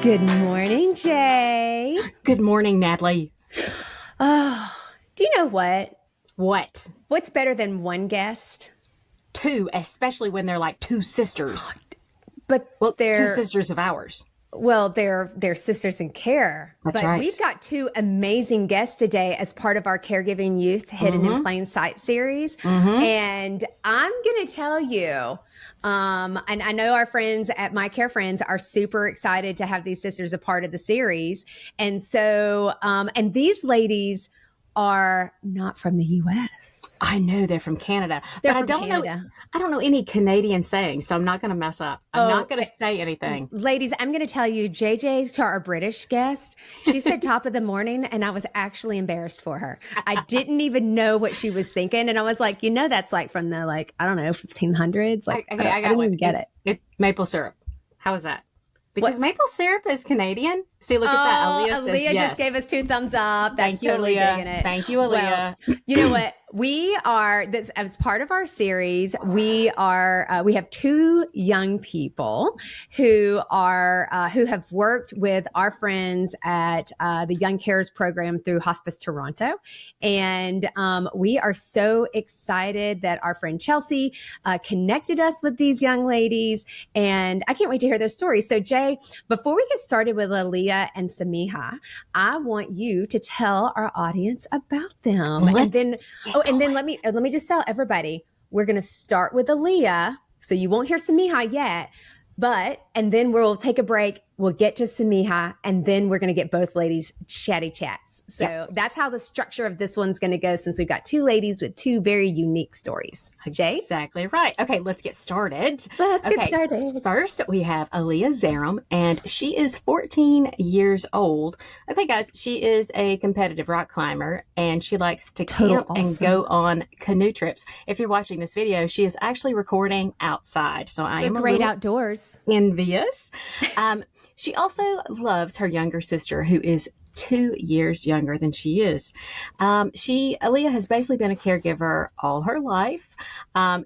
Good morning, Jay. Good morning, Natalie. Oh, do you know what? What? What's better than one guest? Two, especially when they're like two sisters. But two sisters of ours. Well, they're sisters in care. That's but right. We've got two amazing guests today as part of our Caregiving Youth Hidden in Plain Sight series. And I'm going to tell you, and I know our friends at My Care Friends are super excited to have these sisters a part of the series. And so, and these ladies are not from the U.S. I know they're from Canada, They're but from I don't Canada. know. I don't know any Canadian sayings, so I'm not going to mess up. I'm not going to say anything. Ladies, I'm going to tell you, JJ, to our British guest, she said top of the morning, and I was actually embarrassed for her. I didn't even know what she was thinking, and I was like, that's like from the I don't know, 1500s. Like, Okay, I didn't even get it. Maple syrup. How is that? Because maple syrup is Canadian. See, look at that. Aaliyah just gave us 2 thumbs up. That's Thank you, totally Aaliyah. digging it. Thank you, Aaliyah. Well, you know what? We are, as part of our series, we have 2 young people who have worked with our friends at the Young Carers program through Hospice Toronto. And we are so excited that our friend Chelsea connected us with these young ladies. And I can't wait to hear their stories. So Jay, before we get started with Aaliyah and Samiha, I want you to tell our audience about them. And then let me just tell everybody, we're going to start with Aaliyah. So you won't hear Samiha yet, and then we'll take a break. We'll get to Samiha, and then we're going to get both ladies chatty chats. So that's how the structure of this one's going to go, since we've got 2 ladies with 2 very unique stories. Jay? Exactly right. Okay, let's get started. Let's get started. First, we have Aaliyah Zaram, and she is 14 years old. Okay, guys, she is a competitive rock climber, and she likes to camp and go on canoe trips. If you're watching this video, she is actually recording outside, so I am great outdoors. Envious. She also loves her younger sister, who is 2 years younger than she is. Aaliyah has basically been a caregiver all her life. Our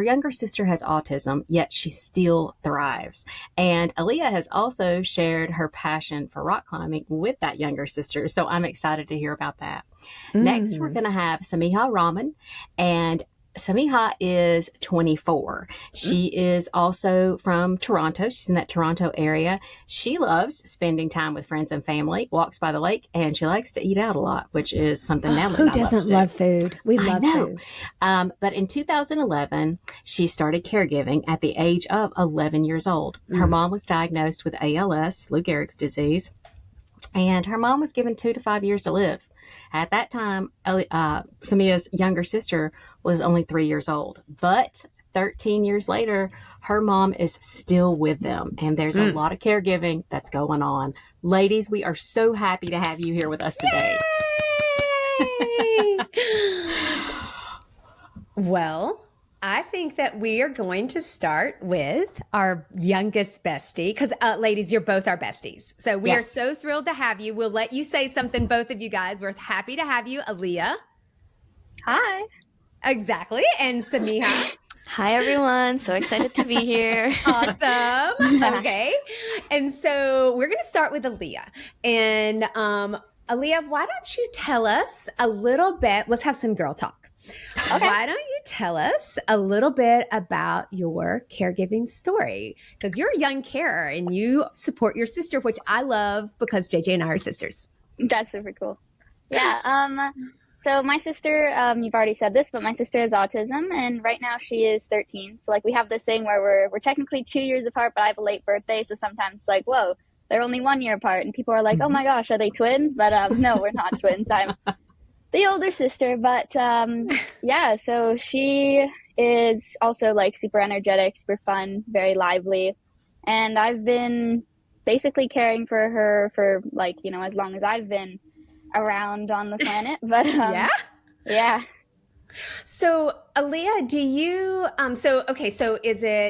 younger sister has autism, yet she still thrives. And Aaliyah has also shared her passion for rock climbing with that younger sister. So I'm excited to hear about that. Next, we're going to have Samiha Rahman, and Samiha is 24. She is also from Toronto. She's in that Toronto area. She loves spending time with friends and family, walks by the lake, and she likes to eat out a lot, which is something Natalie Who doesn't love food? We love food. But in 2011, she started caregiving at the age of 11 years old. Her mom was diagnosed with ALS, Lou Gehrig's disease, and her mom was given 2 to 5 years to live. At that time, Samiha's younger sister was only 3 years old. But 13 years later, her mom is still with them. And there's a lot of caregiving that's going on. Ladies, we are so happy to have you here with us today. Well, I think that we are going to start with our youngest bestie, because ladies, you're both our besties. So we are so thrilled to have you. We'll let you say something, both of you guys. We're happy to have you. Aaliyah. Hi. Exactly. And Samiha. Hi, everyone. So excited to be here. Awesome. Okay. And so we're going to start with Aaliyah. And Aaliyah, why don't you tell us a little bit? Let's have some girl talk. Okay. Why don't you tell us a little bit about your caregiving story? Because you're a young carer and you support your sister, which I love because JJ and I are sisters. That's super cool. Yeah. So my sister, you've already said this, but my sister has autism, and right now she is 13. So we have this thing where we're technically 2 years apart, but I have a late birthday. So sometimes whoa, they're only 1 year apart, and people are like, oh my gosh, are they twins? But no, we're not twins. I'm the older sister, but so she is also super energetic, super fun, very lively, and I've been basically caring for her for as long as I've been around on the planet. But yeah. So Aaliyah, do you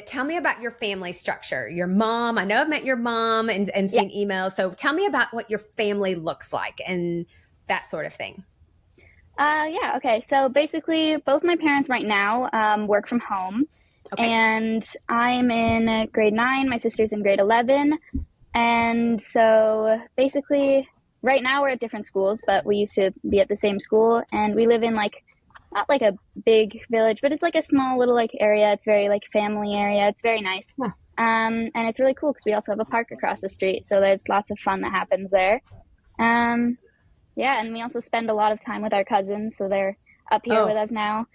tell me about your family structure. Your mom, I know I've met your mom and seen emails, so tell me about what your family looks like and that sort of thing. Okay. So basically, both my parents right now work from home. Okay. And I'm in grade 9. My sister's in grade 11. And so basically right now we're at different schools, but we used to be at the same school, and we live in like, not like a big village, but it's like a small little like area. It's very like family area. It's very nice. Yeah. And it's really cool because we also have a park across the street. So there's lots of fun that happens there. Yeah. And we also spend a lot of time with our cousins. So they're up here with us now.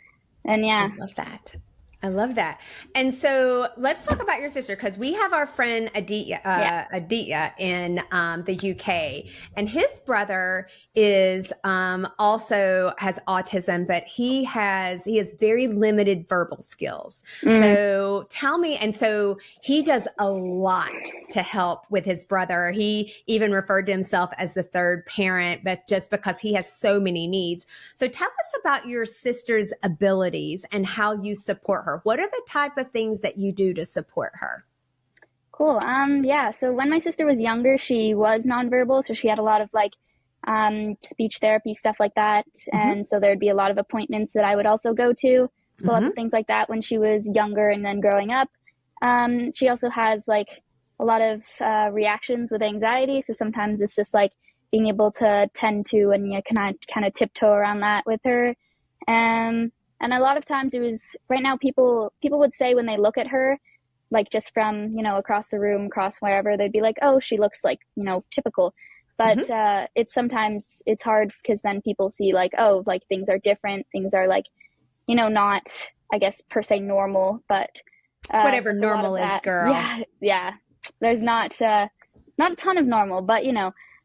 And yeah. I love that. I love that. And so let's talk about your sister, because we have our friend Aditya in the UK, and his brother is also has autism, but he has very limited verbal skills. So tell me, and so he does a lot to help with his brother. He even referred to himself as the third parent, but just because he has so many needs. So tell us about your sister's abilities and how you support her. What are the type of things that you do to support her? Cool. Yeah. So when my sister was younger, she was nonverbal. So she had a lot of like speech therapy, stuff like that. And so there'd be a lot of appointments that I would also go to. So lots of things like that when she was younger and then growing up. She also has like a lot of reactions with anxiety. So sometimes it's just like being able to tend to and you can kind of tiptoe around that with her. And a lot of times it was, right now people would say when they look at her, like just from, across the room, across wherever, they'd be like, oh, she looks like, typical. But it's sometimes it's hard because then people see like, oh, like things are different. Things are like, not, I guess, per se normal, but whatever normal is, girl. Yeah. There's not a ton of normal, but,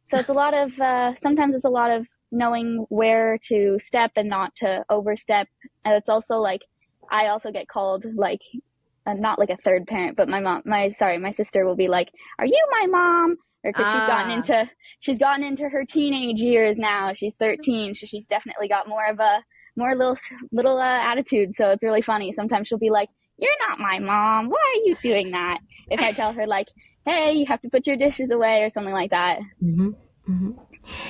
so it's a lot of, sometimes it's a lot of knowing where to step and not to overstep. And it's also like, I also get called like, not like a third parent, but my sister will be like, are you my mom? Or because she's gotten into her teenage years now. She's 13. So she's definitely got more little attitude. So it's really funny. Sometimes she'll be like, you're not my mom. Why are you doing that? If I tell her like, hey, you have to put your dishes away or something like that. And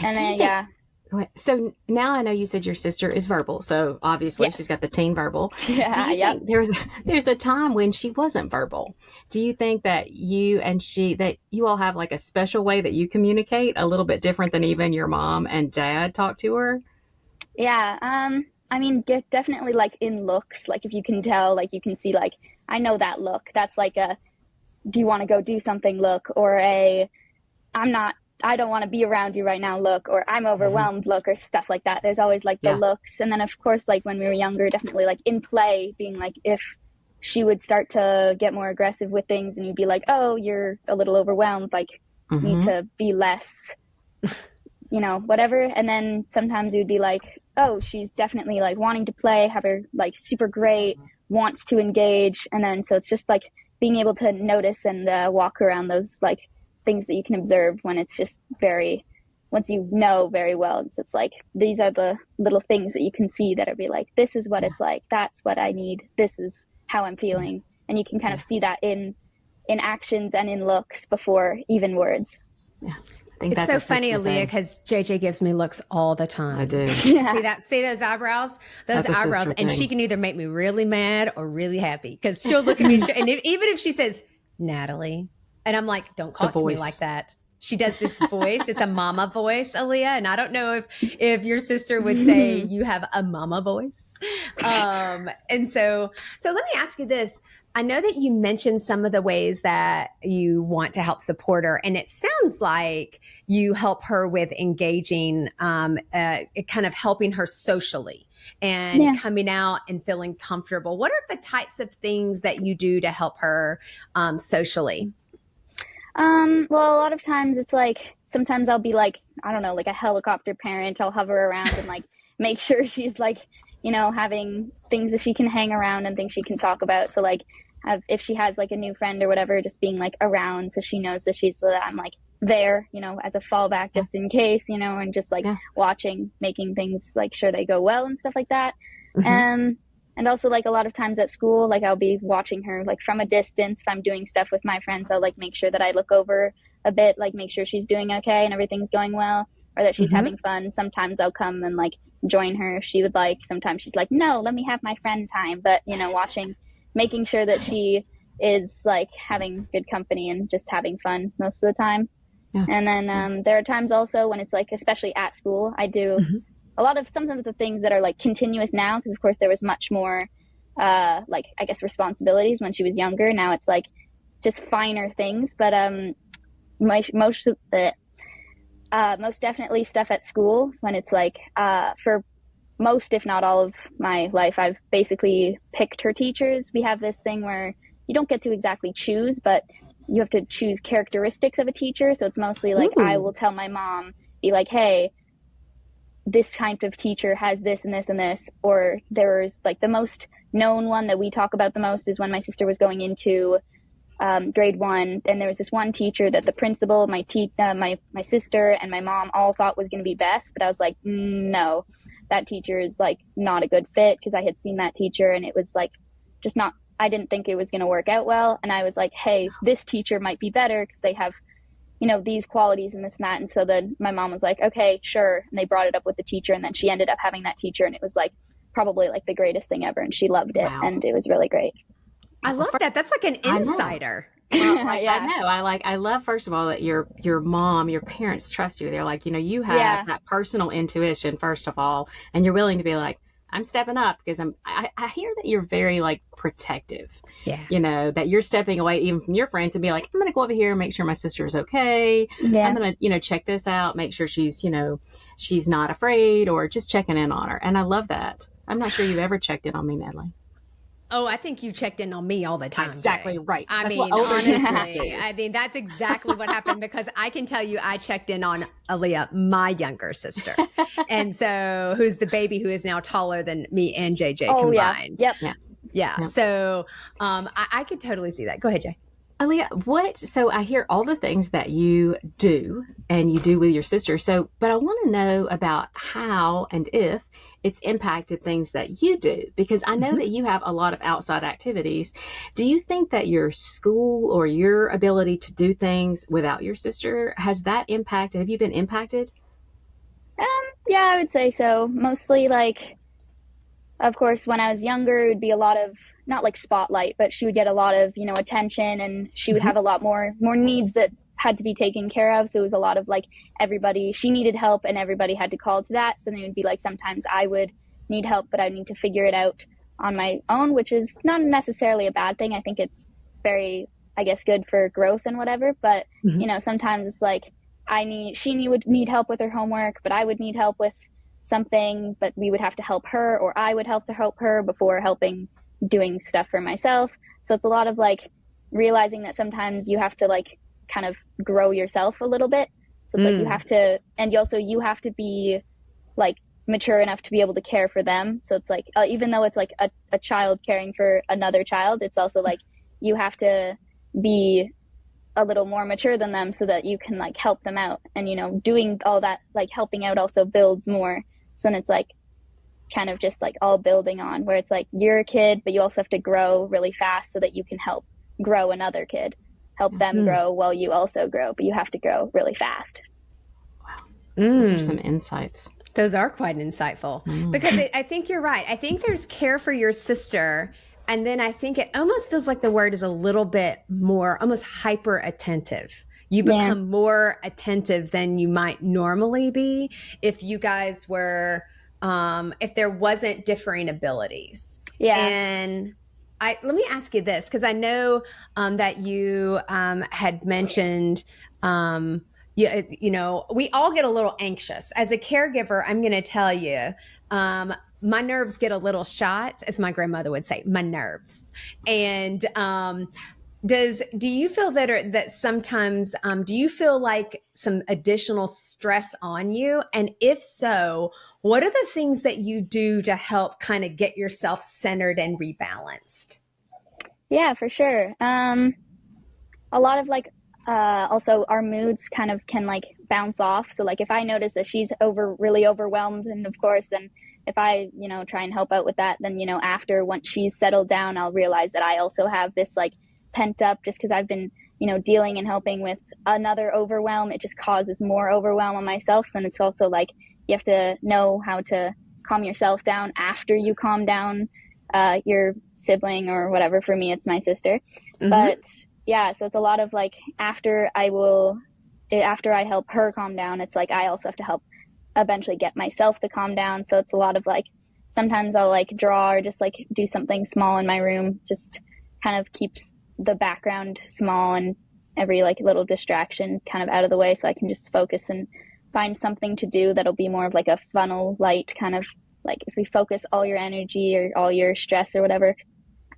then, So now I know you said your sister is verbal, so obviously she's got the teen verbal. Yeah, There's a time when she wasn't verbal. Do you think that you all have like a special way that you communicate a little bit different than even your mom and dad talk to her? Yeah. I mean, definitely like in looks, like if you can tell, like you can see, like, I know that look. That's like a, do you want to go do something look, or I don't want to be around you right now look, or I'm overwhelmed look, or stuff like that. There's always like the looks. And then of course, like when we were younger, definitely like in play, being like, if she would start to get more aggressive with things and you'd be like, oh, you're a little overwhelmed, like need to be less, whatever. And then sometimes it would be like, oh, she's definitely like wanting to play, have her like super great, wants to engage. And then, so it's just like being able to notice and walk around those like things that you can observe when it's just once you know very well, it's like, these are the little things that you can see that are be like, this is what it's like, that's what I need, this is how I'm feeling. And you can kind of see that in actions and in looks before even words. Yeah. It's so funny, Aaliyah, because JJ gives me looks all the time. I do. See those eyebrows? And she can either make me really mad or really happy, because she'll look at me and even if she says, Natalie, and I'm like, don't talk to me like that. She does this voice. It's a mama voice, Aaliyah. And I don't know if your sister would say you have a mama voice. And so let me ask you this. I know that you mentioned some of the ways that you want to help support her. And it sounds like you help her with engaging, kind of helping her socially and coming out and feeling comfortable. What are the types of things that you do to help her socially? Well, a lot of times it's like, sometimes I'll be like, I don't know, like a helicopter parent. I'll hover around and like make sure she's like, having things that she can hang around and things she can talk about. So like, if she has like a new friend or whatever, just being like around, so she knows that I'm like there, as a fallback just in case, and just like watching, making things like sure they go well and stuff like that. And also like a lot of times at school, like I'll be watching her like from a distance. If I'm doing stuff with my friends, I'll like make sure that I look over a bit, like make sure she's doing okay and everything's going well, or that she's having fun. Sometimes I'll come and like join her if she would like. Sometimes she's like, no, let me have my friend time. But, watching, making sure that she is like having good company and just having fun most of the time. Yeah. And then there are times also when it's like, especially at school, I do a lot of some of the things that are like continuous now, because of course there was much more like, I guess, responsibilities when she was younger. Now it's like just finer things, but most definitely stuff at school, when it's like for most, if not all of my life, I've basically picked her teachers. We have this thing where you don't get to exactly choose, but you have to choose characteristics of a teacher. So it's mostly like, I will tell my mom, be like, hey, this type of teacher has this and this and this. Or there's like the most known one that we talk about the most is when my sister was going into grade 1, and there was this one teacher that the principal, my sister and my mom all thought was going to be best, but I was like, no, that teacher is like not a good fit, because I had seen that teacher and it was like just not, I didn't think it was going to work out well. And I was like, hey, this teacher might be better because they have, you know, these qualities and this and that. And so then my mom was like, okay, sure. And they brought it up with the teacher, and then she ended up having that teacher, and it was like probably like the greatest thing ever, and she loved it. Wow. And it was really great. I love that. That's like an insider. Well, yeah. I know. I love, first of all, that your mom, your parents trust you. They're like, you know, you have that personal intuition, first of all, and you're willing to be like, I'm stepping up, because I hear that you're very like protective. Yeah. You know, that you're stepping away even from your friends and be like, I'm going to go over here and make sure my sister is okay. Yeah. I'm going to, you know, check this out, make sure she's, you know, she's not afraid, or just checking in on her. And I love that. I'm not sure you've ever checked in on me, Natalie. Oh, I think you checked in on me all the time. Exactly, Jay. right. I mean, honestly, I mean, that's exactly what happened, because I can tell you I checked in on Aaliyah, my younger sister. And so, who's the baby who is now taller than me and JJ combined. Yep. Yeah. So I could totally see that. Go ahead, Jay. Aaliyah, so I hear all the things that you do and you do with your sister. So, but I want to know about how and if it's impacted things that you do, because I know that you have a lot of outside activities. Do you think that your school or your ability to do things without your sister, has that impacted? Have you been impacted? Yeah, I would say so. Mostly like, of course, when I was younger, it would be a lot of, not like spotlight, but she would get a lot of, you know, attention, and she would have a lot more needs that had to be taken care of. So it was a lot of like she needed help and everybody had to call to that. So then it would be like, sometimes I would need help, but I need to figure it out on my own, which is not necessarily a bad thing. I think it's very, I guess, good for growth and whatever. But, you know, sometimes it's like she would need help with her homework, but I would need help with something, but we would have to help her, or I would help her before doing stuff for myself. So it's a lot of like realizing that sometimes you have to like kind of grow yourself a little bit. So it's like you have to, and you have to be like mature enough to be able to care for them. So it's like, even though it's like a child caring for another child, it's also like you have to be a little more mature than them so that you can like help them out. And, you know, doing all that, like helping out also builds more. So then it's like kind of just like all building on, where it's like you're a kid, but you also have to grow really fast so that you can help grow another kid, help them grow while you also grow, but you have to grow really fast. Wow. Those are some insights. Those are quite insightful, because I think you're right. I think there's care for your sister. And then I think it almost feels like the word is a little bit more, almost hyper attentive. You become more attentive than you might normally be if you guys were, if there wasn't differing abilities. Yeah. And let me ask you this, because I know that you had mentioned, you know, we all get a little anxious. As a caregiver, I'm going to tell you, my nerves get a little shot, as my grandmother would say, my nerves. And do you feel that sometimes, do you feel like some additional stress on you? And if so, what are the things that you do to help kind of get yourself centered and rebalanced? Yeah, for sure. A lot of like, also our moods kind of can like bounce off. So like if I notice that she's really overwhelmed, and of course, then if I, you know, try and help out with that, then, you know, once she's settled down, I'll realize that I also have this like pent up, just because I've been, you know, dealing and helping with another overwhelm. It just causes more overwhelm on myself. So, and it's also like, you have to know how to calm yourself down after you calm down your sibling or whatever. For me, it's my sister. Mm-hmm. But yeah, so it's a lot of like after I help her calm down, it's like I also have to help eventually get myself to calm down. So it's a lot of like sometimes I'll like draw or just like do something small in my room, just kind of keeps the background small and every like little distraction kind of out of the way, so I can just focus and find something to do that'll be more of like a funnel light kind of, like if we focus all your energy or all your stress or whatever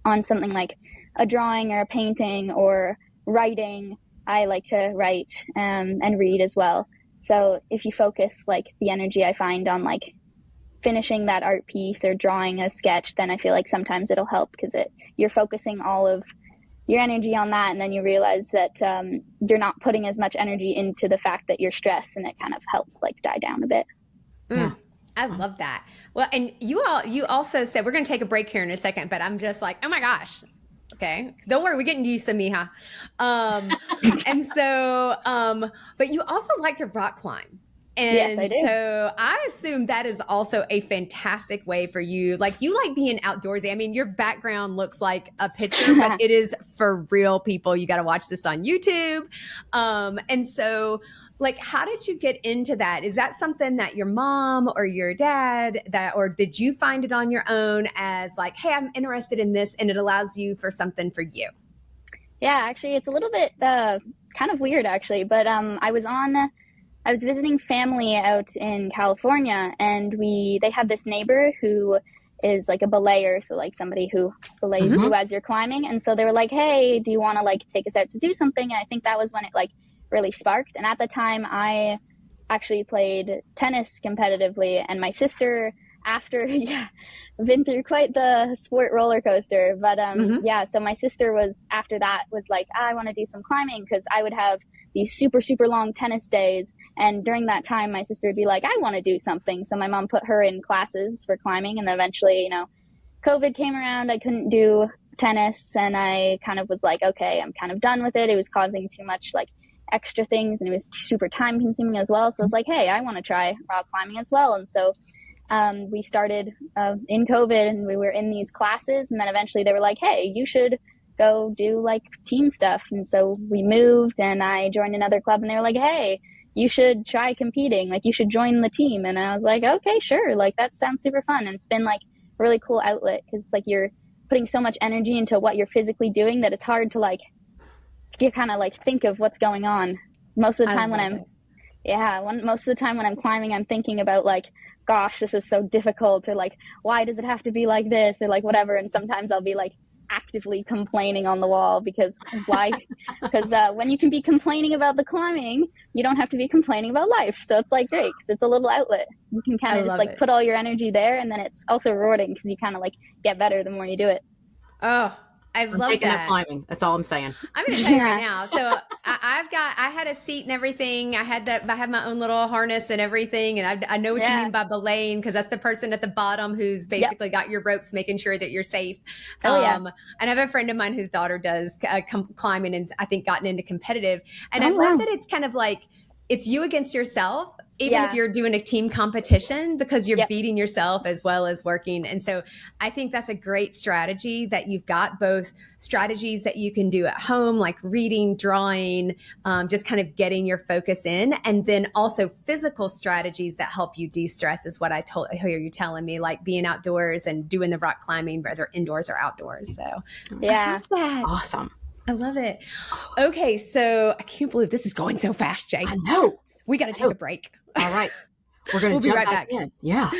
on something like a drawing or a painting or writing. I like to write and read as well. So if you focus like the energy I find on like finishing that art piece or drawing a sketch, then I feel like sometimes it'll help because you're focusing all of your energy on that, and then you realize that you're not putting as much energy into the fact that you're stressed, and it kind of helps like die down a bit. I love that. Well, and you also said, we're going to take a break here in a second, but I'm just like, oh my gosh. Okay. Don't worry. We're getting to you, Samiha. And so, but you also like to rock climb. And yes, I do. So I assume that is also a fantastic way for you. Like, you like being outdoorsy. I mean, your background looks like a picture, but it is for real, people. You got to watch this on YouTube. And so, like, how did you get into that? Is that something that your mom or your dad or did you find it on your own as like, hey, I'm interested in this, and it allows you for something for you? Yeah, actually, it's a little bit kind of weird, actually. But I was visiting family out in California, and they had this neighbor who is like a belayer, so like somebody who belays you as you're climbing. And so they were like, hey, do you want to like take us out to do something? And I think that was when it like really sparked. And at the time, I actually played tennis competitively, and my sister, after been through quite the sport roller coaster. But so my sister was like, I want to do some climbing, because I would have these super, super long tennis days. And during that time, my sister would be like, I want to do something. So my mom put her in classes for climbing. And then eventually, COVID came around. I couldn't do tennis. And I kind of was like, okay, I'm kind of done with it. It was causing too much like extra things, and it was super time consuming as well. So I was like, hey, I want to try rock climbing as well. And so we started in COVID, and we were in these classes. And then eventually they were like, hey, you should go do like team stuff. And so we moved, and I joined another club, and they were like, hey, you should try competing, like you should join the team. And I was like, okay, sure, like that sounds super fun. And it's been like a really cool outlet, because it's like you're putting so much energy into what you're physically doing that it's hard to like, you kind of like think of what's going on. Most of the time most of the time when I'm climbing, I'm thinking about like, gosh, this is so difficult, or like, why does it have to be like this, or like whatever. And sometimes I'll be like actively complaining on the wall, because when you can be complaining about the climbing, you don't have to be complaining about life. So it's like great, because it's a little outlet. You can kind of just like put all your energy there, and then it's also rewarding because you kind of like get better the more you do it. Oh, I'm taking up climbing. That's all I'm saying. I'm going to tell you right now. So I had a seat and everything. I have my own little harness and everything. And I know what you mean by belaying, because that's the person at the bottom who's basically got your ropes, making sure that you're safe. And I have a friend of mine whose daughter does climbing, and I think gotten into competitive. And I love that it's kind of like, it's you against yourself, even if you're doing a team competition, because you're beating yourself as well as working. And so I think that's a great strategy that you've got, both strategies that you can do at home, like reading, drawing, just kind of getting your focus in. And then also physical strategies that help you de-stress is what I hear you telling me, like being outdoors and doing the rock climbing, whether indoors or outdoors. So I love that. Awesome. I love it. Okay, so I can't believe this is going so fast, Jay. I know. We got to take a break. All right. We're going to be right back. In. Yeah.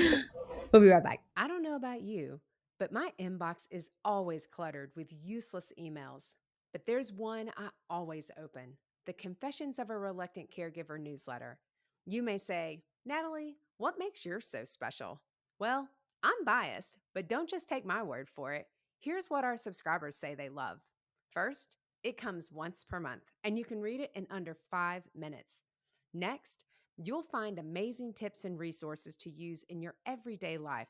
We'll be right back. I don't know about you, but my inbox is always cluttered with useless emails. But there's one I always open, the Confessions of a Reluctant Caregiver newsletter. You may say, Natalie, what makes yours so special? Well, I'm biased, but don't just take my word for it. Here's what our subscribers say they love. First, it comes once per month, and you can read it in under 5 minutes. Next, you'll find amazing tips and resources to use in your everyday life.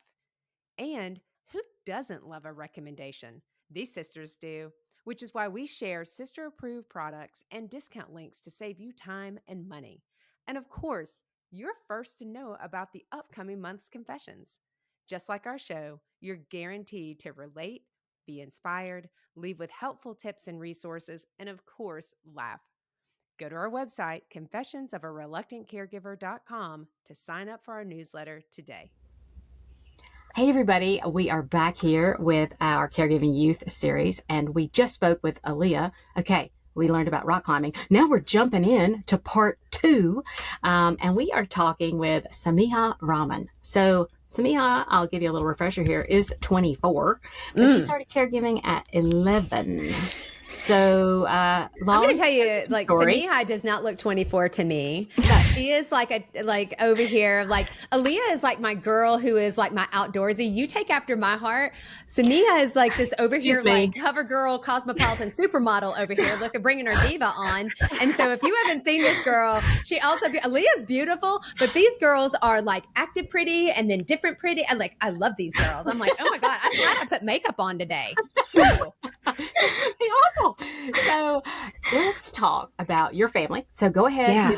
And who doesn't love a recommendation? These sisters do, which is why we share sister-approved products and discount links to save you time and money. And of course, you're first to know about the upcoming month's confessions. Just like our show, you're guaranteed to relate, be inspired, leave with helpful tips and resources, and of course, laugh. Go to our website, confessionsofareluctantcaregiver.com, to sign up for our newsletter today. Hey, everybody. We are back here with our Caregiving Youth series, and we just spoke with Aaliyah. Okay, we learned about rock climbing. Now we're jumping in to part 2, and we are talking with Samiha Rahman. So Samiha, I'll give you a little refresher here, is 24, but she started caregiving at 11. So, I'm going to tell you, like, Samiha does not look 24 to me. She is like over here, like Aaliyah is like my girl who is like my outdoorsy. You take after my heart. Samiha is like this over here, like cover girl, cosmopolitan supermodel over here. Look at bringing her diva on. And so if you haven't seen this girl, Aaliyah's beautiful, but these girls are like active pretty and then different pretty. And like, I love these girls. I'm like, oh my God, I'm glad I put makeup on today. Awful. So let's talk about your family. So go ahead,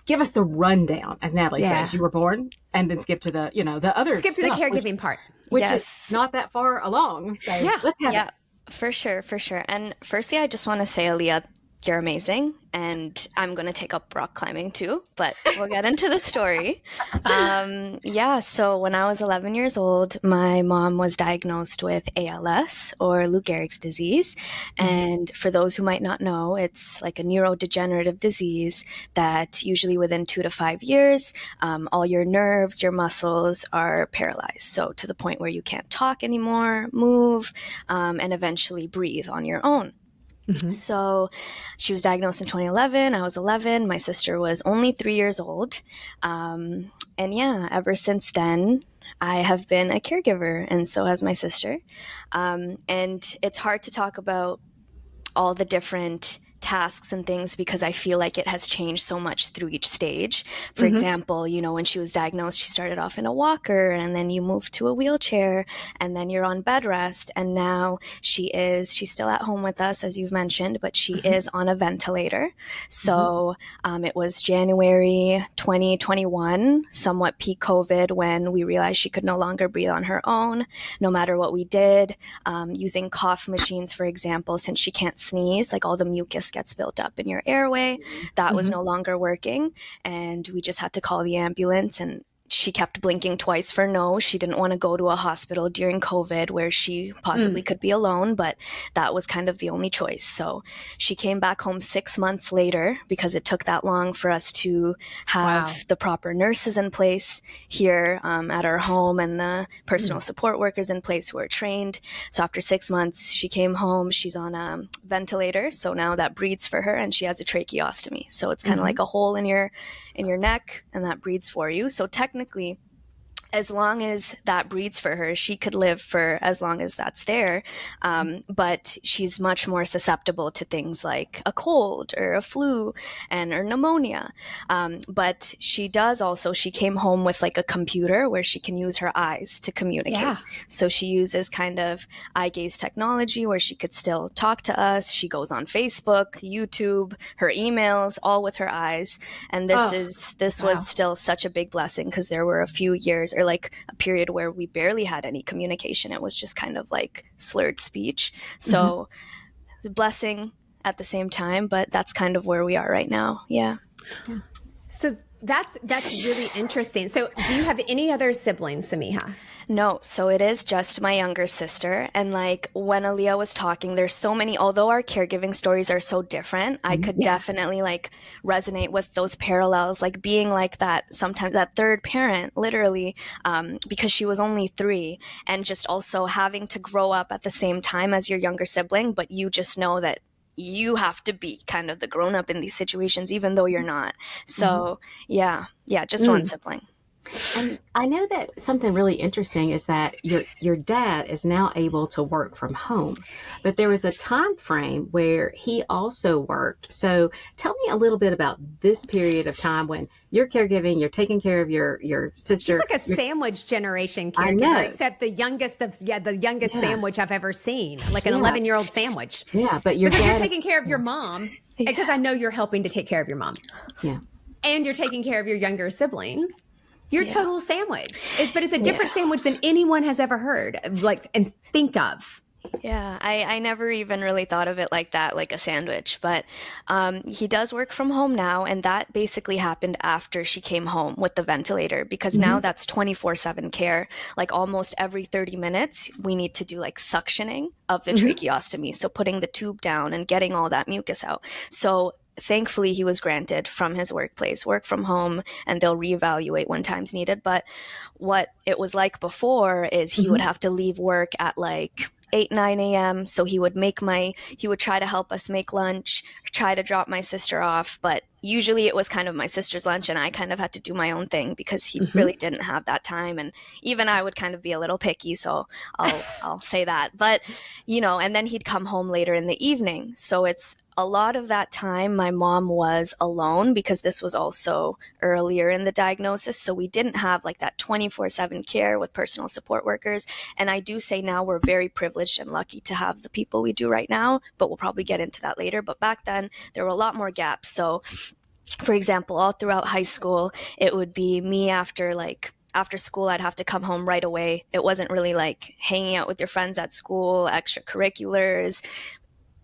give us the rundown, as Natalie says. You were born, and then skip to the, the other skip to the caregiving part, which is not that far along. So let's have it. For sure. And firstly, I just want to say, Aaliyah, you're amazing. And I'm going to take up rock climbing too, but we'll get into the story. So when I was 11 years old, my mom was diagnosed with ALS, or Lou Gehrig's disease. And for those who might not know, it's like a neurodegenerative disease that usually within 2 to 5 years, all your nerves, your muscles are paralyzed. So to the point where you can't talk anymore, move, and eventually breathe on your own. So she was diagnosed in 2011. I was 11. My sister was only 3 years old. Ever since then, I have been a caregiver, and so has my sister. And it's hard to talk about all the different tasks and things because I feel like it has changed so much through each stage. For example, when she was diagnosed, she started off in a walker, and then you move to a wheelchair, and then you're on bed rest. And now she's still at home with us, as you've mentioned, but she is on a ventilator. So it was January 2021, somewhat peak COVID, when we realized she could no longer breathe on her own, no matter what we did, using cough machines, for example, since she can't sneeze, like all the mucus gets built up in your airway. That was no longer working, and we just had to call the ambulance, and she kept blinking twice for no. She didn't want to go to a hospital during COVID where she possibly could be alone, but that was kind of the only choice. So she came back home 6 months later because it took that long for us to have the proper nurses in place here at our home and the personal support workers in place who are trained. So after 6 months, she came home. She's on a ventilator. So now that breathes for her, and she has a tracheostomy. So it's kind of like a hole in your neck, and that breathes for you. So technically, as long as that breathes for her, she could live for as long as that's there. But she's much more susceptible to things like a cold or a flu or pneumonia. But she came home with like a computer where she can use her eyes to communicate. Yeah. So she uses kind of eye gaze technology where she could still talk to us. She goes on Facebook, YouTube, her emails, all with her eyes. And this was still such a big blessing because there were a few years, or like a period where we barely had any communication. It was just kind of like slurred speech. So blessing at the same time, but that's kind of where we are right now. Yeah. So that's really interesting. So do you have any other siblings, Samiha? No, so it is just my younger sister. And like when Aaliyah was talking, there's so many, although our caregiving stories are so different, I could definitely like resonate with those parallels, like being like that, sometimes that third parent, literally, because she was only 3, and just also having to grow up at the same time as your younger sibling, but you just know that you have to be kind of the grown up in these situations, even though you're not. So just one sibling. And I know that something really interesting is that your dad is now able to work from home, but there was a time frame where he also worked. So tell me a little bit about this period of time when you're caregiving, you're taking care of your sister. She's like a sandwich generation caregiver, except the youngest sandwich I've ever seen, like an 11-year-old sandwich. Yeah, but you're taking care of your mom, because I know you're helping to take care of your mom. Yeah. And you're taking care of your younger sibling. Your total sandwich. But it's a different sandwich than anyone has ever heard, and think of. Yeah, I never even really thought of it like that, like a sandwich. But he does work from home now, and that basically happened after she came home with the ventilator, because now that's 24/7 care. Like almost every 30 minutes, we need to do like suctioning of the tracheostomy. So putting the tube down and getting all that mucus out. So thankfully, he was granted from his workplace, work from home, and they'll reevaluate when time's needed. But what it was like before is he would have to leave work at like 8, 9 a.m. So he would try to help us make lunch, try to drop my sister off. But usually it was kind of my sister's lunch, and I kind of had to do my own thing because he really didn't have that time. And even I would kind of be a little picky. So I'll say that. But, and then he'd come home later in the evening. So it's a lot of that time my mom was alone, because this was also earlier in the diagnosis. So we didn't have like that 24/7 care with personal support workers. And I do say now we're very privileged and lucky to have the people we do right now, but we'll probably get into that later. But back then there were a lot more gaps. So for example, all throughout high school, it would be me after school, I'd have to come home right away. It wasn't really like hanging out with your friends at school, extracurriculars,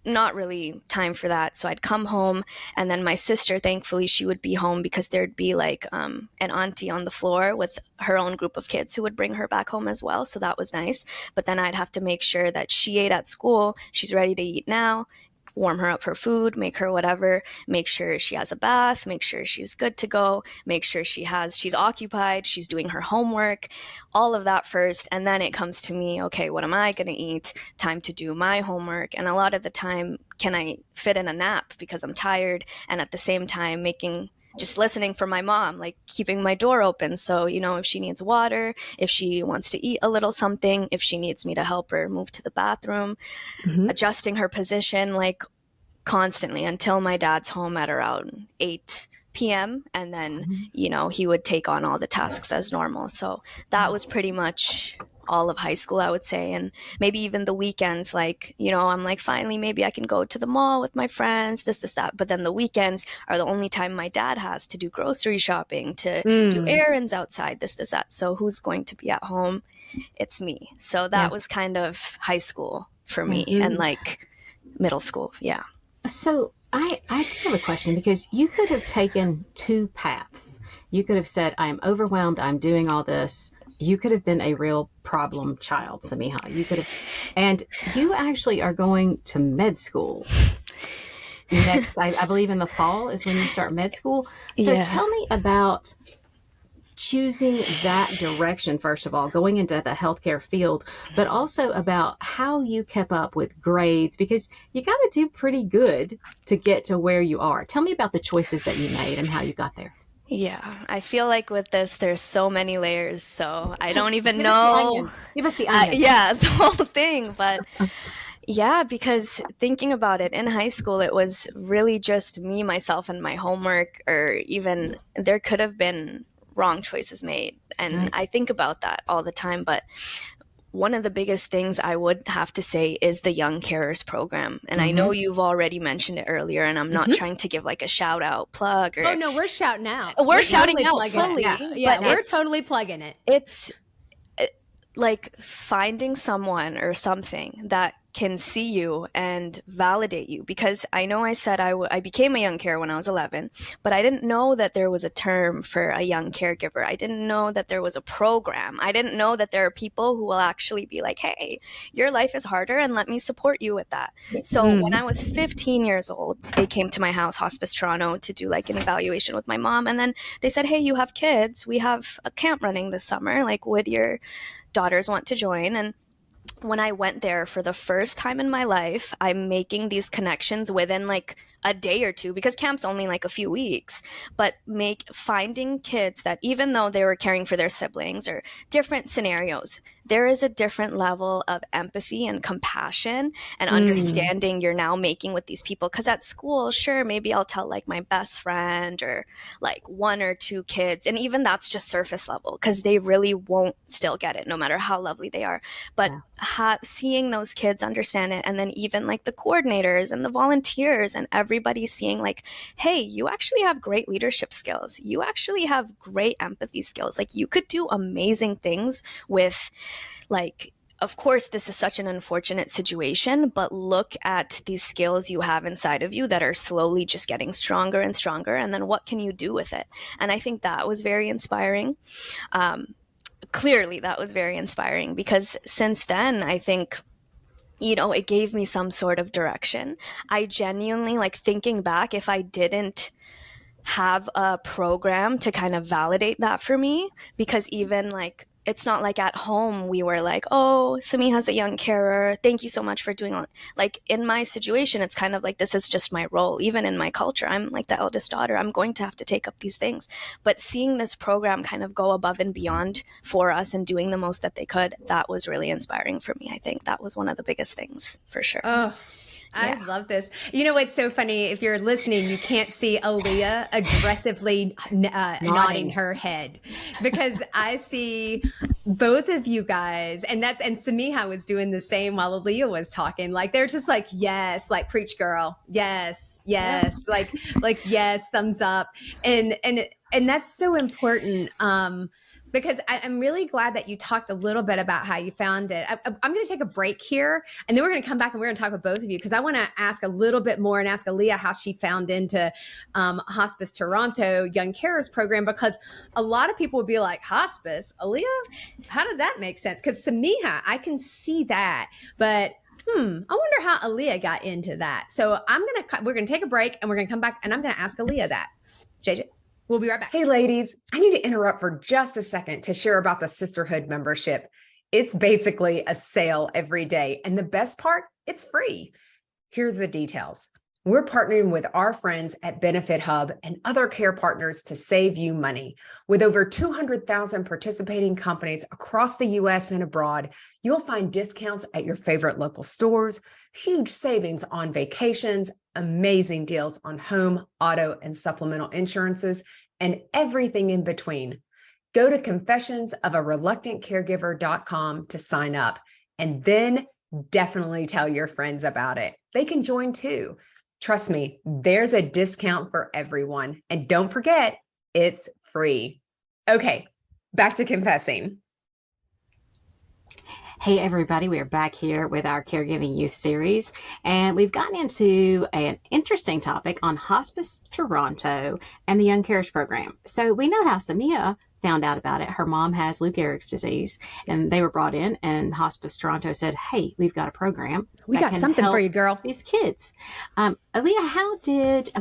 not really time for that. So I'd come home, and then my sister, thankfully, she would be home because there'd be like an auntie on the floor with her own group of kids who would bring her back home as well. So that was nice. But then I'd have to make sure that she ate at school. She's ready to eat now. Warm her up her food, make her whatever, make sure she has a bath, make sure she's good to go, make sure she's occupied, she's doing her homework, all of that first. And then it comes to me, okay, what am I going to eat? Time to do my homework. And a lot of the time, can I fit in a nap because I'm tired? And at the same time, just listening for my mom, like keeping my door open. So, if she needs water, if she wants to eat a little something, if she needs me to help her move to the bathroom, adjusting her position, like constantly until my dad's home at around 8 p.m. And then, he would take on all the tasks as normal. So that was pretty much all of high school, I would say. And maybe even the weekends, I'm like, finally, maybe I can go to the mall with my friends, this, that. But then the weekends are the only time my dad has to do grocery shopping, to do errands outside, this, that. So who's going to be at home? It's me. So that was kind of high school for me, and like middle school. Yeah. So I do have a question, because you could have taken two paths. You could have said, I'm overwhelmed, I'm doing all this. You could have been a real problem child, Samiha. You could have, and you actually are going to med school next. I believe in the fall is when you start med school. So tell me about choosing that direction, first of all, going into the healthcare field, but also about how you kept up with grades, because you got to do pretty good to get to where you are. Tell me about the choices that you made and how you got there. Yeah, I feel like with this, there's so many layers, so I don't even know. Give us the onion. The whole thing. But yeah, because thinking about it, in high school, it was really just me, myself, and my homework, or even there could have been wrong choices made. And I think about that all the time. But one of the biggest things I would have to say is the Young Carers program. And I know you've already mentioned it earlier, and I'm not trying to give like a shout out plug. Oh, no, we're shouting out. We're shouting out fully. Yeah, we're totally plugging it. It's like finding someone or something that can see you and validate you, because I know I said I became a young carer when I was 11, but I didn't know that there was a term for a young caregiver. I didn't know that there was a program. I didn't know that there are people who will actually be like, hey, your life is harder and let me support you with that. So when I was 15 years old, they came to my house, Hospice Toronto, to do like an evaluation with my mom. And then they said, hey, you have kids. We have a camp running this summer. Like, would your daughters want to join? And when I went there for the first time in my life, I'm making these connections within like a day or two, because camp's only like a few weeks, but finding kids that even though they were caring for their siblings or different scenarios, there is a different level of empathy and compassion and understanding you're now making with these people. Because at school, sure, maybe I'll tell like my best friend or like one or two kids, and even that's just surface level because they really won't still get it no matter how lovely they are. But seeing those kids understand it, and then even like the coordinators and the volunteers and everybody seeing like, hey, you actually have great leadership skills, you actually have great empathy skills, like you could do amazing things with, like, of course, this is such an unfortunate situation, but look at these skills you have inside of you that are slowly just getting stronger and stronger. And then what can you do with it? And I think that was very inspiring. Clearly, that was very inspiring because since then, I think, you know, it gave me some sort of direction. I genuinely, like, thinking back, if I didn't have a program to kind of validate that for me, because even like, it's not like at home we were like, oh, Samiha's a young carer, thank you so much for doing all. Like in my situation, it's kind of like, this is just my role. Even in my culture, I'm like the eldest daughter, I'm going to have to take up these things. But seeing this program kind of go above and beyond for us and doing the most that they could, that was really inspiring for me. I think that was one of the biggest things for sure. Oh, I love this. You know what's so funny? If you're listening, you can't see Aaliyah aggressively nodding her head, because I see both of you guys, and Samiha was doing the same while Aaliyah was talking. Like they're just like, yes, like preach, girl, yes, like yes, thumbs up, and that's so important. Because I'm really glad that you talked a little bit about how you found it. I'm going to take a break here, and then we're going to come back and we're going to talk with both of you, because I want to ask a little bit more and ask Aaliyah how she found into Hospice Toronto Young Carers Program, because a lot of people would be like, hospice? Aaliyah, how did that make sense? Because Samiha, I can see that, but I wonder how Aaliyah got into that. So we're going to take a break and we're going to come back and I'm going to ask Aaliyah that. JJ? We'll be right back. Hey, ladies, I need to interrupt for just a second to share about the Sisterhood membership. It's basically a sale every day. And the best part, it's free. Here's the details. We're partnering with our friends at Benefit Hub and other care partners to save you money. With over 200,000 participating companies across the U.S. and abroad, you'll find discounts at your favorite local stores, huge savings on vacations, amazing deals on home, auto, and supplemental insurances, and everything in between. Go to confessionsofareluctantcaregiver.com to sign up, and then definitely tell your friends about it. They can join too. Trust me, there's a discount for everyone. And don't forget, it's free. Okay, back to confessing. Hey everybody, we are back here with our Caregiving Youth series, and we've gotten into an interesting topic on Hospice Toronto and the Young Carers Program. So we know how Samiha found out about it. Her mom has Lou Gehrig's disease, and they were brought in, and Hospice Toronto said, hey, we've got a program. We got something for you, girl. These kids. Aaliyah, how did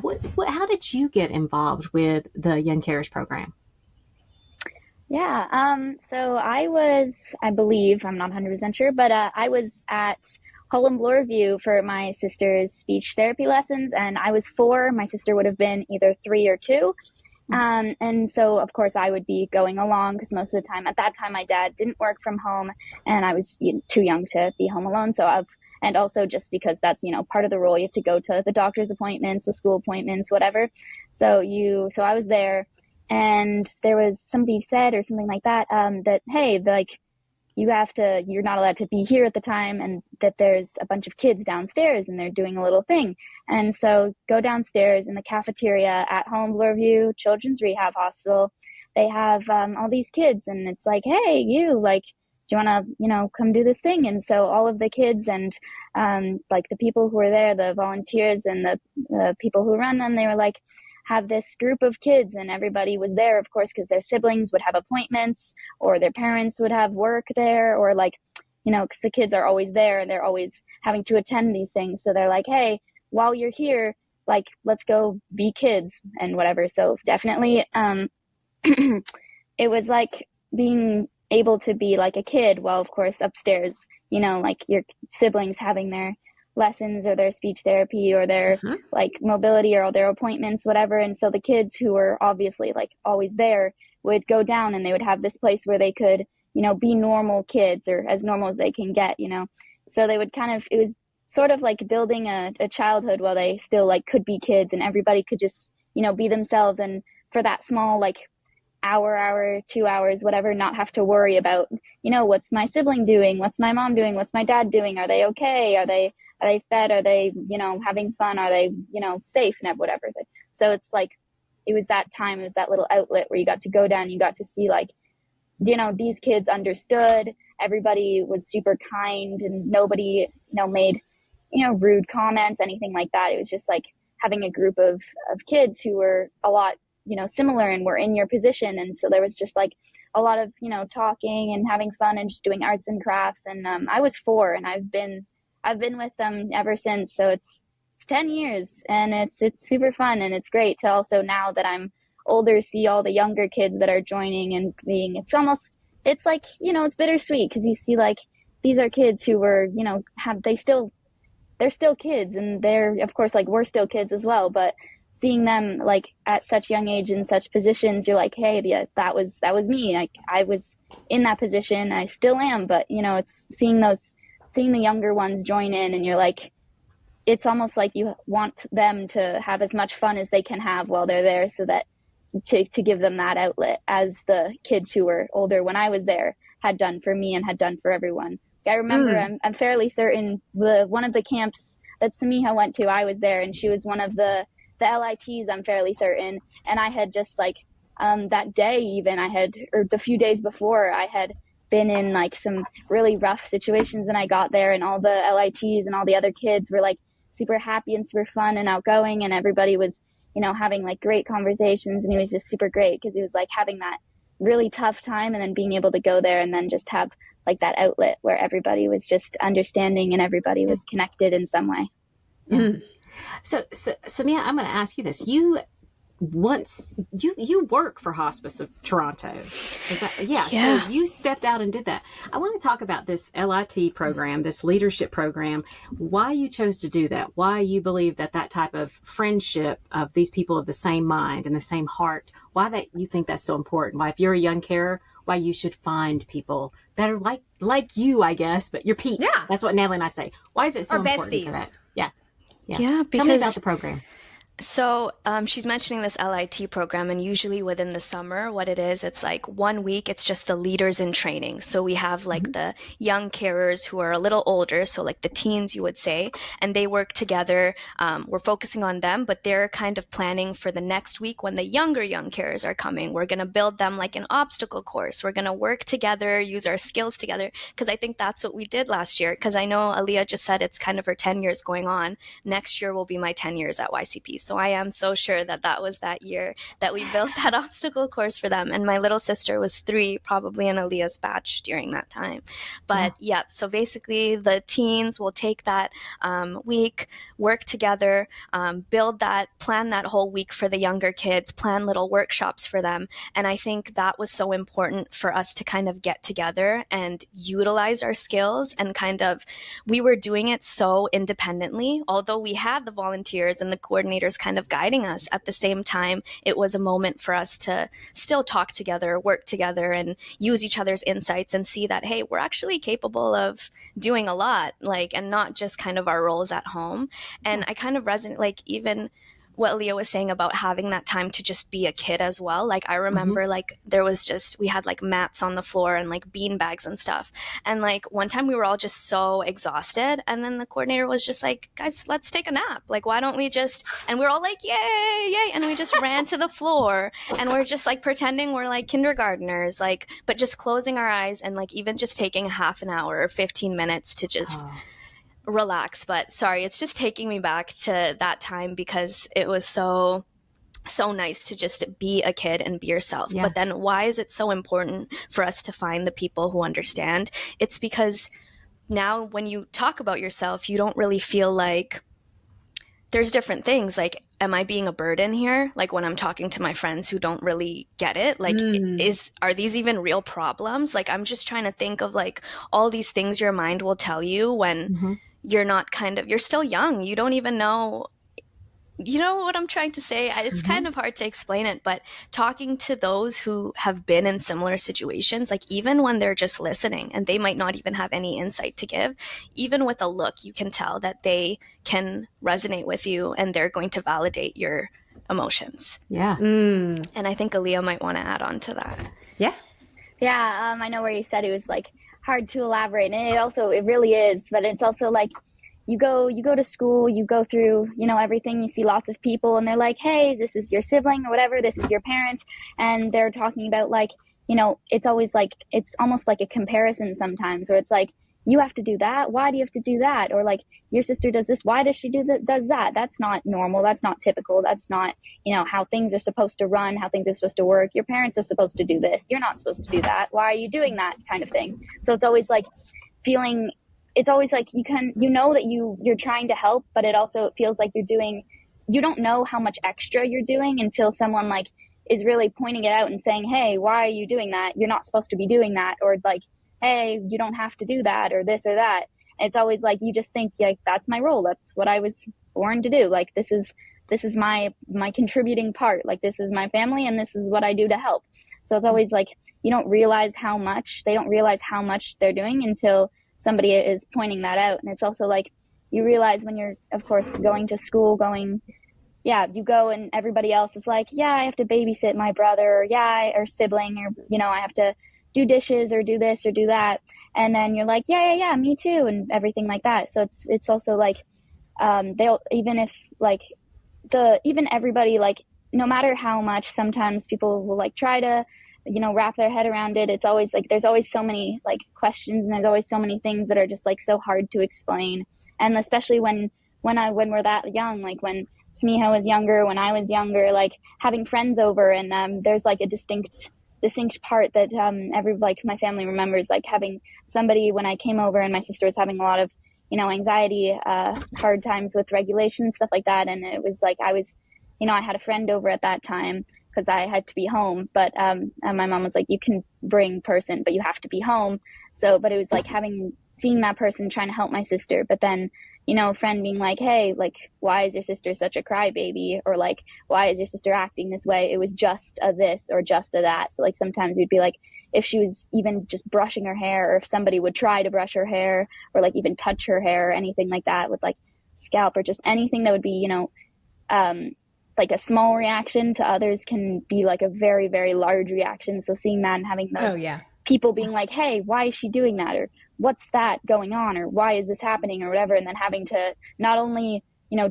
you get involved with the Young Carers Program? Yeah, so I believe, I'm not 100% sure, but I was at Holland Bloorview for my sister's speech therapy lessons, and I was 4. My sister would have been either 3 or 2. And so, of course, I would be going along because most of the time, at that time, my dad didn't work from home, and I was too young to be home alone. And also just because that's, part of the role, you have to go to the doctor's appointments, the school appointments, whatever. So I was there. And there was somebody said or something like that, that, hey, like you're not allowed to be here at the time, and that there's a bunch of kids downstairs and they're doing a little thing. And so go downstairs in the cafeteria at Holland Bloorview Children's Rehab Hospital. They have all these kids, and it's like, hey, you, like, do you want to, come do this thing? And so all of the kids and like the people who were there, the volunteers and the people who run them, they were like, have this group of kids, and everybody was there, of course, because their siblings would have appointments or their parents would have work there, or like, because the kids are always there and they're always having to attend these things. So they're like, hey, while you're here, like, let's go be kids and whatever. So definitely, it was like being able to be like a kid while, of course, upstairs, like your siblings having their lessons or their speech therapy or their like mobility or their appointments, whatever. And so the kids who were obviously like always there would go down, and they would have this place where they could, be normal kids, or as normal as they can get, So they would it was sort of like building a childhood while they still like could be kids, and everybody could just, be themselves. And for that small, like hour, 2 hours, whatever, not have to worry about, what's my sibling doing? What's my mom doing? What's my dad doing? Are they okay? Are they fed? Are they, having fun? Are they, safe and whatever. So it's like, it was that time, it was that little outlet where you got to go down, you got to see like, these kids understood, everybody was super kind, and nobody, made, rude comments, anything like that. It was just like having a group of kids who were a lot, similar and were in your position. And so there was just like a lot of, talking and having fun and just doing arts and crafts. And I was 4, and I've been with them ever since. So it's 10 years, and it's super fun. And it's great to also, now that I'm older, see all the younger kids that are joining and being, it's like, it's bittersweet, because you see like, these are kids who were, they're still kids, and they're, of course, like, we're still kids as well, but seeing them like at such young age in such positions, you're like, hey, yeah, that was me. Like, I was in that position, I still am, but it's seeing the younger ones join in, and you're like, it's almost like you want them to have as much fun as they can have while they're there, so that to give them that outlet, as the kids who were older when I was there had done for me and had done for everyone. I remember, I'm fairly certain, one of the camps that Samiha went to, I was there, and she was one of the LITs, I'm fairly certain. And I had just like, that day even, or the few days before, I had been in like some really rough situations, and I got there, and all the LITs and all the other kids were like super happy and super fun and outgoing, and everybody was, having like great conversations, and it was just super great, because it was like having that really tough time, and then being able to go there and then just have like that outlet where everybody was just understanding and everybody was connected in some way. Yeah. So Samiha, I'm going to ask you this. You work for Hospice of Toronto. Yeah. So you stepped out and did that. I want to talk about this LIT program, this leadership program, why you chose to do that, why you believe that type of friendship of these people of the same mind and the same heart, why that you think that's so important, why if you're a young carer, why you should find people that are like you, I guess, but your peeps. Yeah. That's what Natalie and I say. Why is it so important for that? Yeah. Yeah, because, tell me about the program. So she's mentioning this LIT program, and usually within the summer, what it is, it's like 1 week, it's just the leaders in training. So we have like the young carers who are a little older, so like the teens, you would say, and they work together. We're focusing on them, but they're kind of planning for the next week when the young carers are coming. We're going to build them like an obstacle course. We're going to work together, use our skills together, because I think that's what we did last year. Because I know Aaliyah just said it's kind of her 10 years going on. Next year will be my 10 years at YCP. So I am so sure that was that year that we built that obstacle course for them. And my little sister was 3, probably in Aaliyah's batch during that time. But so basically the teens will take that week, work together, plan that whole week for the younger kids, plan little workshops for them. And I think that was so important for us to kind of get together and utilize our skills, and we were doing it so independently. Although we had the volunteers and the coordinators kind of guiding us, at the same time, it was a moment for us to still talk together, work together, and use each other's insights and see that, hey, we're actually capable of doing a lot, and not just kind of our roles at home. And I kind of resonate, even what Leah was saying about having that time to just be a kid as well. I remember there was we had mats on the floor and bean bags and stuff. And one time we were all just so exhausted. And then the coordinator was just like, guys, let's take a nap. Why don't we just, and we we're all like, yay, yay. And we just ran to the floor, and we're just pretending we're kindergartners, but just closing our eyes and even just taking half an hour or 15 minutes to just relax. But sorry, it's just taking me back to that time, because it was so nice to just be a kid and be yourself. But then why is it so important for us to find the people who understand? It's because now when you talk about yourself, you don't really feel like there's different things. Am I being a burden here? When I'm talking to my friends who don't really get it, are these even real problems? I'm just trying to think of all these things your mind will tell you when you're not you're still young. You don't even know You know what I'm trying to say? It's kind of hard to explain it, but talking to those who have been in similar situations, like even when they're just listening and they might not even have any insight to give, even with a look, you can tell that they can resonate with you and they're going to validate your emotions. Yeah. And I think Aaliyah might want to add on to that. Yeah. Yeah, I know where you said it was like hard to elaborate, and it really is, but it's also like you go to school, you go through, everything, you see lots of people and they're like, hey, this is your sibling or whatever, this is your parent, and they're talking about like, it's always like, it's almost like a comparison sometimes, or it's like, you have to do that, why do you have to do that, or like, your sister does this, why does she does that? That's not normal, that's not typical, that's not how things are supposed to run, how things are supposed to work. Your parents are supposed to do this, you're not supposed to do that, why are you doing that, kind of thing. So it's always like feeling, it's always like that you're trying to help, but it feels like you don't know how much extra you're doing until someone like is really pointing it out and saying, hey, why are you doing that, you're not supposed to be doing that, or like, hey, you don't have to do that, or this or that. And it's always like, you just think like, that's my role, that's what I was born to do, like this is my contributing part, like this is my family and this is what I do to help. So it's always like they don't realize how much they're doing until somebody is pointing that out. And it's also like you realize when you're, of course, going to school, you go and everybody else is like, yeah, I have to babysit my brother, or sibling, or I have to do dishes or do this or do that. And then you're like, yeah, me too, and everything like that. So it's also like they'll, even if like even everybody, like no matter how much, sometimes people will like try to wrap their head around it. It's always like there's always so many like questions, and there's always so many things that are just like so hard to explain. And especially when we're that young, like when Samiha was younger, when I was younger, like having friends over, and there's like a distinct part that my family remembers, like having somebody when I came over and my sister was having a lot of anxiety, hard times with regulation, stuff like that. And it was like I had a friend over at that time because I had to be home, but my mom was like, you can bring person, but you have to be home. So, but it was like seeing that person trying to help my sister, but then a friend being like, hey, like, why is your sister such a crybaby? Or like, why is your sister acting this way? It was just a this or just a that. So like sometimes we'd be like, if she was even just brushing her hair, or if somebody would try to brush her hair, or like even touch her hair or anything like that with like scalp, or just anything that would be, like a small reaction to others can be like a very, very large reaction. So seeing that and having those people being like, hey, why is she doing that? Or what's that going on? Or why is this happening? Or whatever. And then having to not only,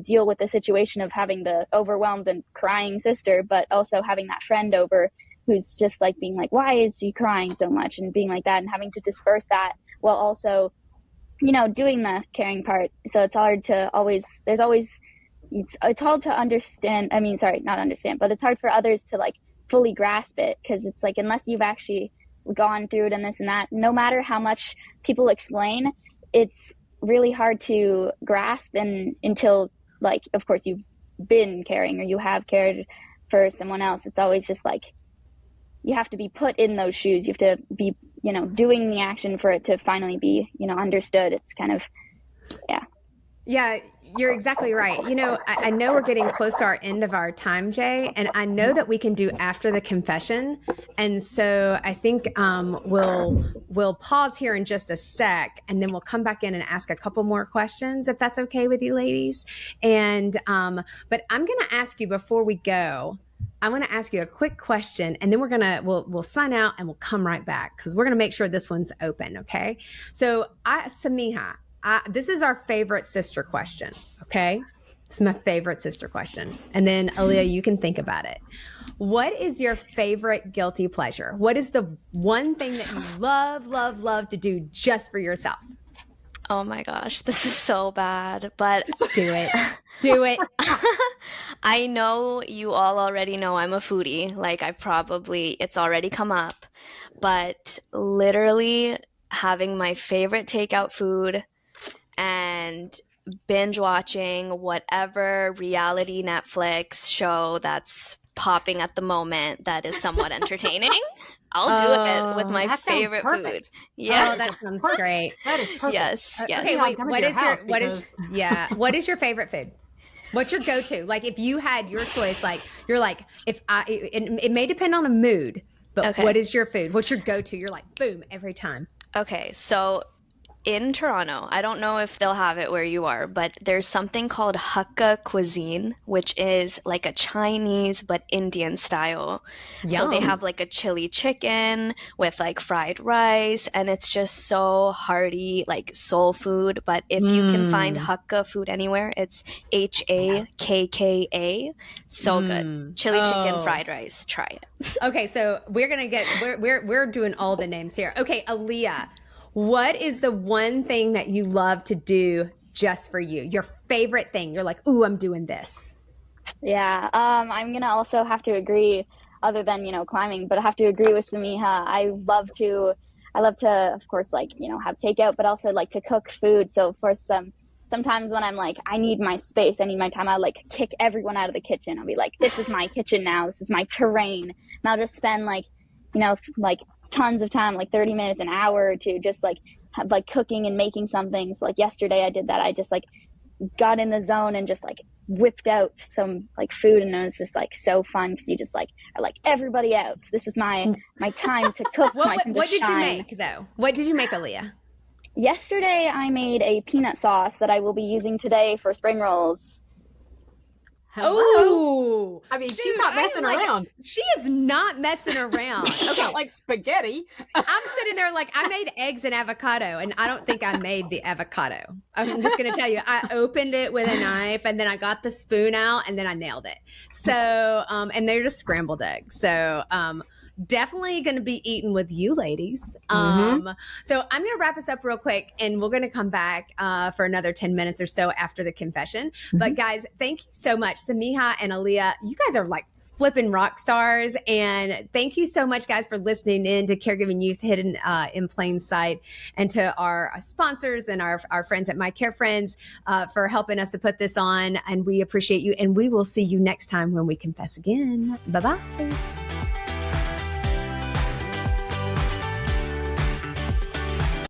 deal with the situation of having the overwhelmed and crying sister, but also having that friend over who's just like being like, why is she crying so much? And being like that and having to disperse that while also, doing the caring part. So it's hard to it's hard to understand. I mean, sorry, not understand, but it's hard for others to like fully grasp it, because it's like, unless you've actually gone through it and this and that, no matter how much people explain, it's really hard to grasp. And until like, of course, you've been caring or you have cared for someone else, it's always just like, you have to be put in those shoes. You have to be, doing the action for it to finally be, understood. It's kind of, yeah. Yeah, you're exactly right. I know we're getting close to our end of our time, Jay, and I know that we can do after the confession. And so I think we'll pause here in just a sec, and then we'll come back in and ask a couple more questions, if that's okay with you ladies. And but I'm going to ask you before we go, I want to ask you a quick question, and then we'll sign out and we'll come right back, because we're going to make sure this one's open. Okay. So Samiha, this is our favorite sister question. Okay. This is my favorite sister question. And then Aaliyah, you can think about it. What is your favorite guilty pleasure? What is the one thing that you love to do just for yourself? Oh my gosh, this is so bad, but do it. Do it. I know you all already know I'm a foodie. Like it's already come up, but literally having my favorite takeout food and binge watching whatever reality Netflix show that's popping at the moment that is somewhat entertaining. I'll do it with my favorite food. Yeah. Oh, that sounds great. That is perfect. Yes. Okay, wait, what is your favorite food? What's your go-to? Like if you had your choice, like you're like, it may depend on a mood, but Okay. what is your food? What's your go-to? You're like, boom, every time. Okay, so in Toronto, I don't know if they'll have it where you are, but there's something called Hakka cuisine, which is like a Chinese but Indian style. So they Yum. have like a chili chicken with like fried rice, and it's just so hearty, like soul food. But if you can find Hakka food anywhere, it's HAKKA. So good. Chili chicken, fried rice. Try it. Okay, so we're doing all the names here. Okay, Aaliyah, what is the one thing that you love to do just for you? Your favorite thing? You're like, ooh, I'm doing this. Yeah, I'm gonna also have to agree, other than, climbing, but I have to agree with Samiha. I love to, of course, like, have takeout, but also like to cook food. So for sometimes when I'm like, I need my space, I need my time, I'll like kick everyone out of the kitchen. I'll be like, this is my kitchen now, this is my terrain. And I'll just spend like, like tons of time, like 30 minutes, an hour or two, just like cooking and making something. So like yesterday I did that. I just like got in the zone and just like whipped out some like food, and it was just like so fun because you just like are like, everybody out. This is my time to cook. What did you make though? What did you make, Aaliyah? Yesterday I made a peanut sauce that I will be using today for spring rolls. Oh, I mean, she's not messing around. She is not messing around. It's not like spaghetti. I'm sitting there like, I made eggs and avocado, and I don't think I made the avocado. I'm just going to tell you, I opened it with a knife, and then I got the spoon out, and then I nailed it. So, and they're just scrambled eggs. So, definitely going to be eaten with you ladies. So I'm going to wrap us up real quick, and we're going to come back for another 10 minutes or so after the confession. But guys, thank you so much. Samiha and Aaliyah, you guys are like flipping rock stars. And thank you so much, guys, for listening in to Caregiving Youth Hidden in Plain Sight, and to our sponsors and our friends at My Care Friends for helping us to put this on. And we appreciate you. And we will see you next time when we confess again. Bye-bye.